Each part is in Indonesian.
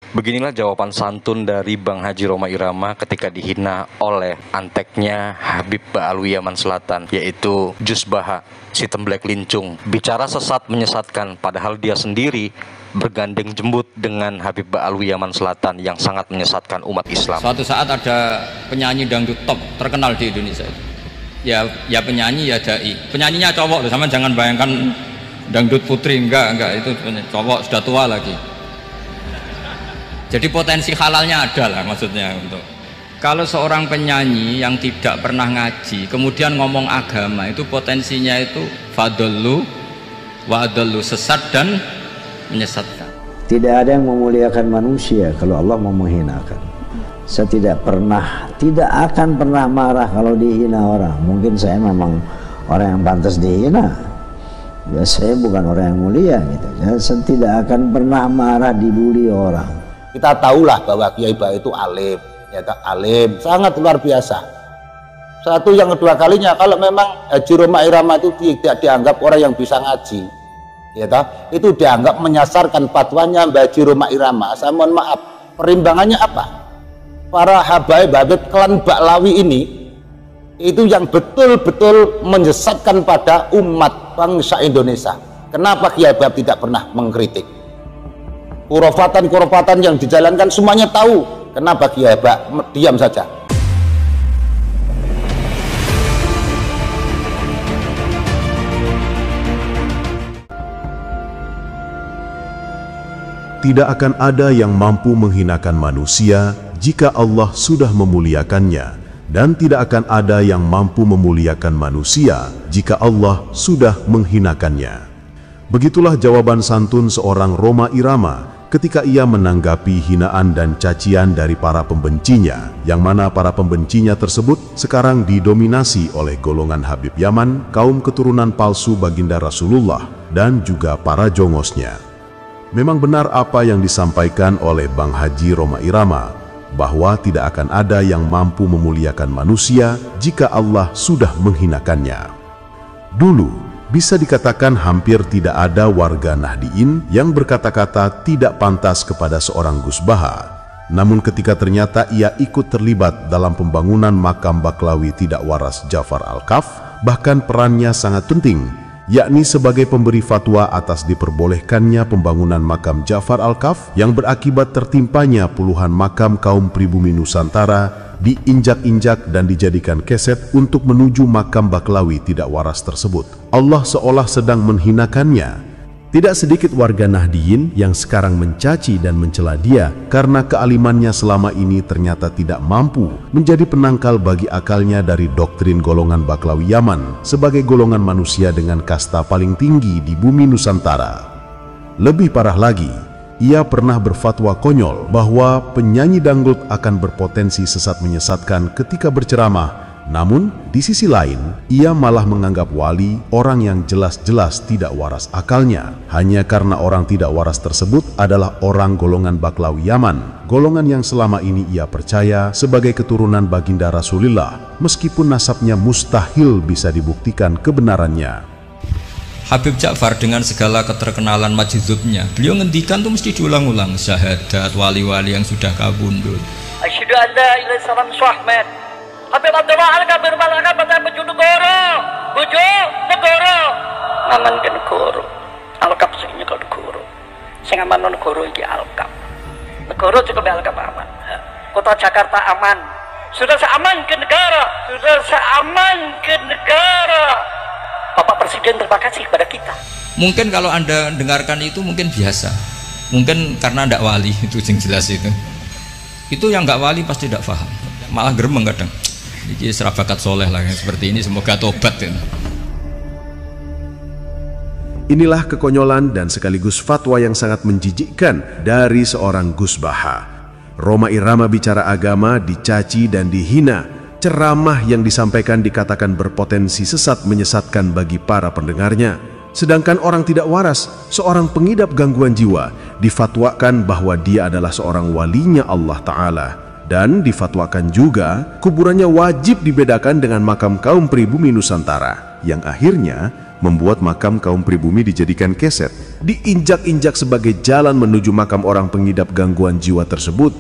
Beginilah jawaban santun dari Bang Haji Rhoma Irama ketika dihina oleh anteknya Habib Ba'alwi Yaman Selatan, yaitu Jus Baha, si Temblek Lincung. Bicara sesat menyesatkan, padahal dia sendiri bergandeng jembut dengan Habib Ba'alwi Yaman Selatan yang sangat menyesatkan umat Islam. Suatu saat ada penyanyi dangdut top terkenal di Indonesia. Ya penyanyi, ya dai. Penyanyinya cowok loh, sama jangan bayangkan dangdut putri, enggak, itu cowok, sudah tua lagi. Jadi potensi halalnya ada lah maksudnya. Untuk kalau seorang penyanyi yang tidak pernah ngaji kemudian ngomong agama, itu potensinya itu fadallu wa adallu, sesat dan menyesatkan. Tidak ada yang memuliakan manusia kalau Allah mau menghinakan. Saya tidak akan pernah marah kalau dihina orang. Mungkin saya memang orang yang pantas dihina. Ya, saya bukan orang yang mulia gitu. Saya tidak akan pernah marah dibully orang. Kita tahulah bahwa Kiai Baha itu alim, ya alim, sangat luar biasa. Satu, yang kedua kalinya, kalau memang Haji Rhoma Irama itu tidak dianggap orang yang bisa ngaji, ya itu dianggap menyasarkan fatwanya Mbah Haji Rhoma Irama. Saya mohon maaf, perimbangannya apa? Para habaib klan Ba'lawi ini itu yang betul-betul menyesatkan pada umat bangsa Indonesia. Kenapa Kiai Baha tidak pernah mengkritik? Kurofatan yang dijalankan semuanya tahu. Kenapa Kiai Baha diam saja? Tidak akan ada yang mampu menghinakan manusia jika Allah sudah memuliakannya, dan tidak akan ada yang mampu memuliakan manusia jika Allah sudah menghinakannya. Begitulah jawaban santun seorang Rhoma Irama ketika ia menanggapi hinaan dan cacian dari para pembencinya, yang mana para pembencinya tersebut sekarang didominasi oleh golongan Habib Yaman, kaum keturunan palsu baginda Rasulullah, dan juga para jongosnya. Memang benar apa yang disampaikan oleh Bang Haji Rhoma Irama, bahwa tidak akan ada yang mampu memuliakan manusia jika Allah sudah menghinakannya. Dulu, bisa dikatakan hampir tidak ada warga Nahdliyin yang berkata-kata tidak pantas kepada seorang Gus Baha. Namun ketika ternyata ia ikut terlibat dalam pembangunan makam Baklawi tidak waras Ja'far Al-Kaf, bahkan perannya sangat penting, yakni sebagai pemberi fatwa atas diperbolehkannya pembangunan makam Ja'far Al-Kaf yang berakibat tertimpanya puluhan makam kaum pribumi Nusantara diinjak-injak dan dijadikan keset untuk menuju makam Baklawi tidak waras tersebut. Allah seolah sedang menghinakannya. Tidak sedikit warga Nahdliyin yang sekarang mencaci dan mencela dia karena kealimannya selama ini ternyata tidak mampu menjadi penangkal bagi akalnya dari doktrin golongan Baklawi Yaman sebagai golongan manusia dengan kasta paling tinggi di bumi Nusantara. Lebih parah lagi, ia pernah berfatwa konyol bahwa penyanyi dangdut akan berpotensi sesat menyesatkan ketika berceramah. Namun, di sisi lain, ia malah menganggap wali orang yang jelas-jelas tidak waras akalnya, hanya karena orang tidak waras tersebut adalah orang golongan Baklawi Yaman, golongan yang selama ini ia percaya sebagai keturunan baginda Rasulullah, meskipun nasabnya mustahil bisa dibuktikan kebenarannya. Habib Ja'far dengan segala keterkenalan majdzubnya, beliau ngendikan tuh mesti diulang-ulang syahadat wali-wali yang sudah kabundut. Asyhadu an la ilaha illallah Muhammad. Habib Abdullah Al-Kabir Malaka pada Bojo Negoro. Aman ke negoro. Al-Kab sing nyekal negoro. Sing aman negoro iki Al-Kab. Negoro cukup Al-Kab aman. Kota Jakarta aman. Sudah seaman ke negara. Bapak Presiden terima kasih kepada kita. Mungkin kalau Anda dengarkan itu mungkin biasa, mungkin karena tidak wali, itu yang jelas itu. Itu yang nggak wali pasti tidak paham, malah gremeng kadang. Ini serabakat soleh lah yang seperti ini, semoga tobat ya. Inilah kekonyolan dan sekaligus fatwa yang sangat menjijikkan dari seorang Gus Baha. Rhoma Irama bicara agama dicaci dan dihina. Ceramah yang disampaikan dikatakan berpotensi sesat menyesatkan bagi para pendengarnya. Sedangkan orang tidak waras, seorang pengidap gangguan jiwa, difatwakan bahwa dia adalah seorang walinya Allah Ta'ala. Dan difatwakan juga kuburannya wajib dibedakan dengan makam kaum pribumi Nusantara, yang akhirnya membuat makam kaum pribumi dijadikan keset, diinjak-injak sebagai jalan menuju makam orang pengidap gangguan jiwa tersebut.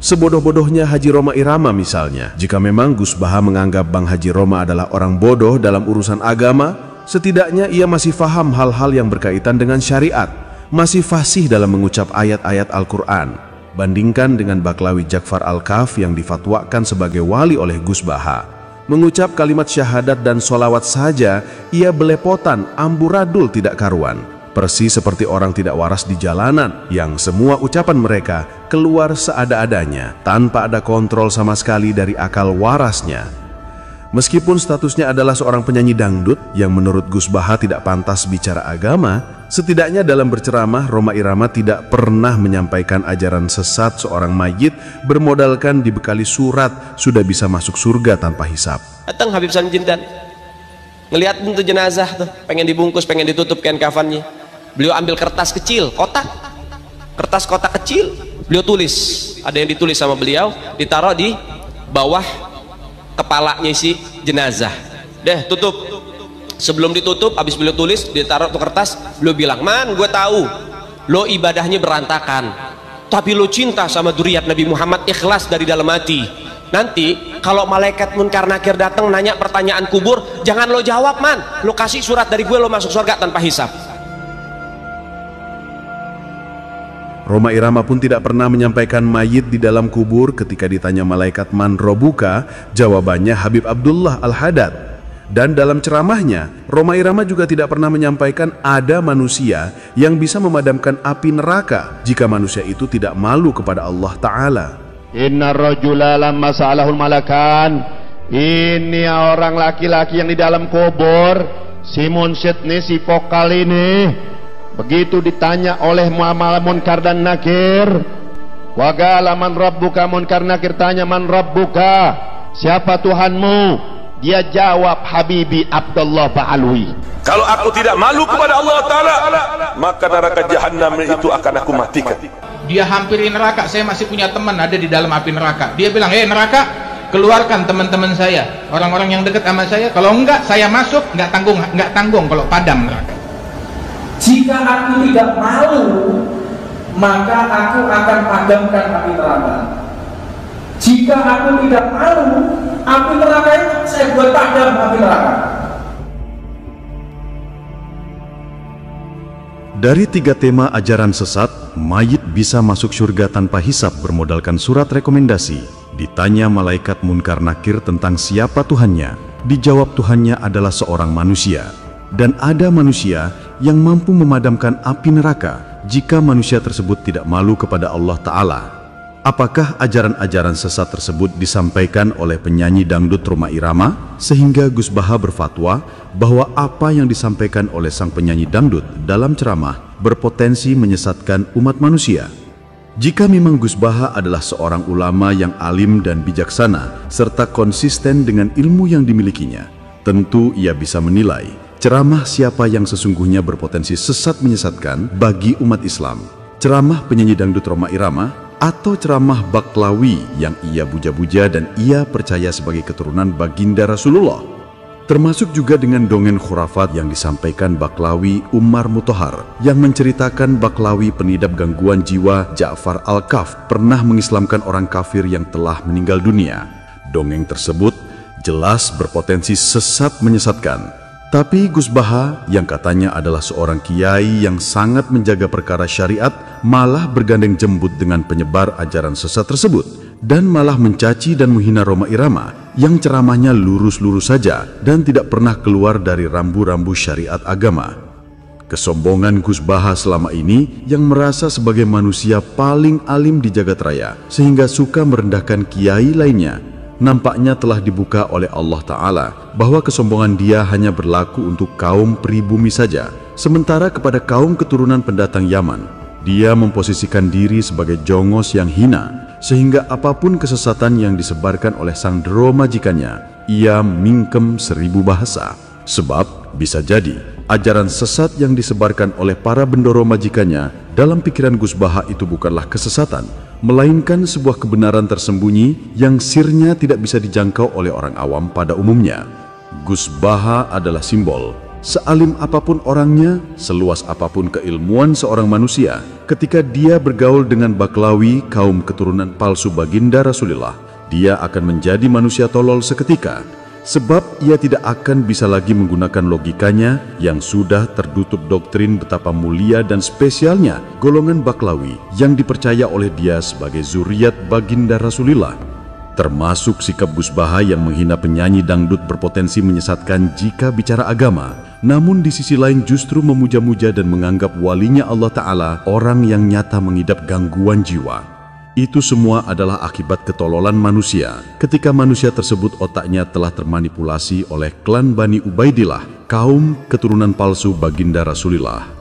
Sebodoh-bodohnya Haji Roma Irama misalnya, jika memang Gus Baha menganggap Bang Haji Roma adalah orang bodoh dalam urusan agama, setidaknya ia masih faham hal-hal yang berkaitan dengan syariat, masih fasih dalam mengucap ayat-ayat Al-Quran. Bandingkan dengan Baklawi Jakfar Al-Kaf yang difatwakan sebagai wali oleh Gus Baha. Mengucap kalimat syahadat dan sholawat saja, ia belepotan, amburadul tidak karuan. Persis seperti orang tidak waras di jalanan, yang semua ucapan mereka keluar seada-adanya, tanpa ada kontrol sama sekali dari akal warasnya. Meskipun statusnya adalah seorang penyanyi dangdut yang menurut Gus Baha tidak pantas bicara agama, setidaknya dalam berceramah Roma Irama tidak pernah menyampaikan ajaran sesat seorang mayit bermodalkan dibekali surat sudah bisa masuk surga tanpa hisab. Datang Habib Samjindan, ngelihat bentuk jenazah tuh, pengen dibungkus, pengen ditutup kain kafannya. Beliau ambil kertas kecil, kertas kotak kecil, beliau tulis, ada yang ditulis sama beliau, ditaruh di bawah kepalanya si jenazah. Deh, tutup. Sebelum ditutup, habis beliau tulis, ditaruh tuh kertas, beliau bilang, "Man, gue tahu lo ibadahnya berantakan, tapi lo cinta sama dzurriyyat Nabi Muhammad, ikhlas dari dalam hati. Nanti kalau malaikat munkar nakir datang nanya pertanyaan kubur, jangan lo jawab, man. Lo kasih surat dari gue, lo masuk surga tanpa hisab." Roma Irama pun tidak pernah menyampaikan mayit di dalam kubur. Ketika ditanya malaikat man robuka, jawabannya Habib Abdullah Al-Haddad. Dan dalam ceramahnya, Roma Irama juga tidak pernah menyampaikan ada manusia yang bisa memadamkan api neraka jika manusia itu tidak malu kepada Allah Ta'ala. Inna rajula lamma sa'alahul malakan. Ini orang laki-laki yang di dalam kubur, si munsyid nih, si vokal ini, begitu ditanya oleh Muhammad Munkar dan Nakir, wagala man rabbuka, Munkar Nakir tanya man rabbuka, siapa Tuhanmu? Dia jawab, Habibi Abdullah Ba'alwi. Kalau aku tidak malu kepada Allah Ta'ala, maka neraka jahanam itu akan aku matikan. Dia hampiri neraka. Saya masih punya teman ada di dalam api neraka. Dia bilang, neraka, keluarkan teman-teman saya, orang-orang yang dekat sama saya. Kalau enggak, saya masuk, enggak tanggung kalau padam neraka. Jika aku tidak malu, maka aku akan padamkan api neraka. Jika aku tidak malu, api neraka itu saya buat padam api neraka. Dari 3 tema ajaran sesat, mayit bisa masuk surga tanpa hisab bermodalkan surat rekomendasi. Ditanya malaikat Munkar Nakir tentang siapa Tuhannya, dijawab Tuhannya adalah seorang manusia. Dan ada manusia yang mampu memadamkan api neraka jika manusia tersebut tidak malu kepada Allah Ta'ala. Apakah ajaran-ajaran sesat tersebut disampaikan oleh penyanyi dangdut Roma Irama sehingga Gus Baha berfatwa bahwa apa yang disampaikan oleh sang penyanyi dangdut dalam ceramah berpotensi menyesatkan umat manusia? Jika memang Gus Baha adalah seorang ulama yang alim dan bijaksana serta konsisten dengan ilmu yang dimilikinya, tentu ia bisa menilai ceramah siapa yang sesungguhnya berpotensi sesat menyesatkan bagi umat Islam. Ceramah penyanyi dangdut Roma Irama atau ceramah Baklawi yang ia buja-buja dan ia percaya sebagai keturunan baginda Rasulullah. Termasuk juga dengan dongeng khurafat yang disampaikan Baklawi Umar Mutahar yang menceritakan Baklawi penidap gangguan jiwa Ja'far Al-Kaf pernah mengislamkan orang kafir yang telah meninggal dunia. Dongeng tersebut jelas berpotensi sesat menyesatkan. Tapi Gus Baha yang katanya adalah seorang kiai yang sangat menjaga perkara syariat malah bergandeng jembut dengan penyebar ajaran sesat tersebut dan malah mencaci dan menghina Roma Irama yang ceramahnya lurus-lurus saja dan tidak pernah keluar dari rambu-rambu syariat agama. Kesombongan Gus Baha selama ini yang merasa sebagai manusia paling alim di jagat raya sehingga suka merendahkan kiai lainnya, nampaknya telah dibuka oleh Allah Ta'ala bahwa kesombongan dia hanya berlaku untuk kaum pribumi saja. Sementara kepada kaum keturunan pendatang Yaman, dia memposisikan diri sebagai jongos yang hina, sehingga apapun kesesatan yang disebarkan oleh sang dero majikannya, ia mingkem 1000 bahasa. Sebab bisa jadi ajaran sesat yang disebarkan oleh para bendoro majikannya dalam pikiran Gus Baha itu bukanlah kesesatan, melainkan sebuah kebenaran tersembunyi yang sirnya tidak bisa dijangkau oleh orang awam pada umumnya. Gus Baha adalah simbol Sealim apapun orangnya, seluas apapun keilmuan seorang manusia, ketika dia bergaul dengan Baklawi, kaum keturunan palsu baginda Rasulullah, dia akan menjadi manusia tolol seketika. Sebab ia tidak akan bisa lagi menggunakan logikanya yang sudah tertutup doktrin betapa mulia dan spesialnya golongan Baklawi yang dipercaya oleh dia sebagai zuriat baginda Rasulullah. Termasuk sikap Gus Baha yang menghina penyanyi dangdut berpotensi menyesatkan jika bicara agama, namun di sisi lain justru memuja-muja dan menganggap walinya Allah Ta'ala orang yang nyata mengidap gangguan jiwa. Itu semua adalah akibat ketololan manusia ketika manusia tersebut otaknya telah termanipulasi oleh klan Bani Ubaidillah, kaum keturunan palsu baginda Rasulullah.